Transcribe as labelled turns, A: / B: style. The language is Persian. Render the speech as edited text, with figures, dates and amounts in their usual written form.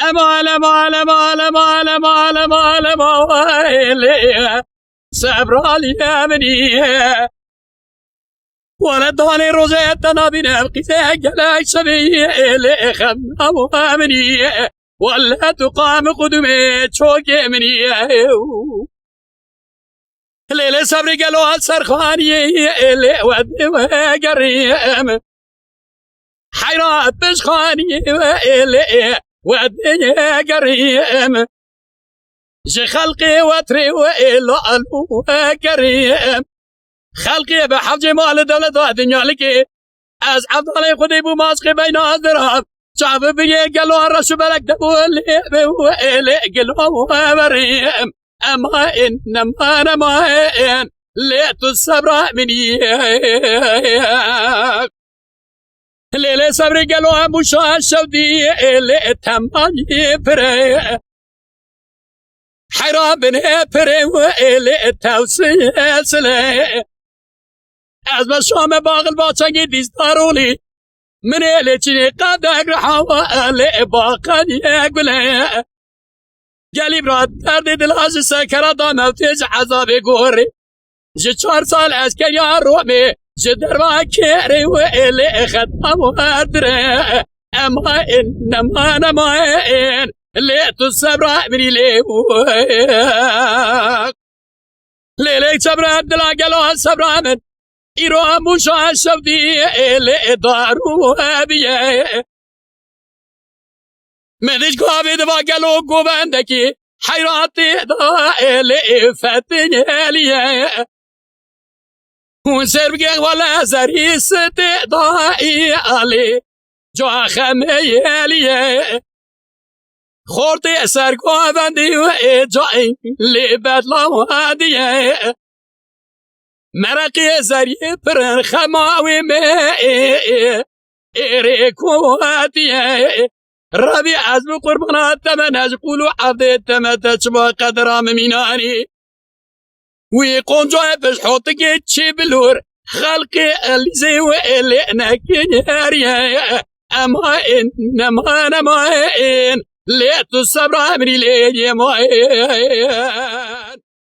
A: امان امان امان امان امان امان امان صبرالی امنیه ولداني روزت نبينا بقيتها قلاك سبيل خمام امنية ولا تقام قدمي تشوك منية ليلة صبري قالوا السرخانية اللي ودي وقريم حيرات بشخانية اللي ودي قريم جي خلقي وتري وإلا ألو قريم خلقي بحفظ مال دولة الدنيا لكي از عبدالله خودی بو ماسقی بین آذراب شعب بگه گلو رشو بلک دبو اللي گلو بریم اما انما نمائن لیت الصبر منی لیل صبر گلو ابو شاه شودی اللي تمانی پره حیران بنه پره و اللي توسیه سله از بشام باغل باچنگی دیز دارولی من لیچینی قدق رحاوه باقنی گله گلی براد درد دل از سکر دامو تیج عذاب گوری جه 4 سال از که یا رومی جه دروا کری و الی خدم و دره اما انما نمائن لیت الصبر منی لیلی صبر دلا گلو صبر من ایرو موشا شودی اللي دارو بیه مدش گاوی دوا گلو گوبندکی حیراتی دا اللي فتنی لیه اون سربگه والا زریس دا ایالی جا خمه لیه خورتی سرگوبندی و جایی لی بدلا و دیه مرقی زریه پرن خماوی می ایری کواتیه ربی عزم قربانات تمنج قولو عبد تمتش با قدرام مینانی وی قنجای بشحوتگی چی بلور خلقی الیزی و الی نکی نیاریه اما انما نمائن لیت الصبر امری لیه مائن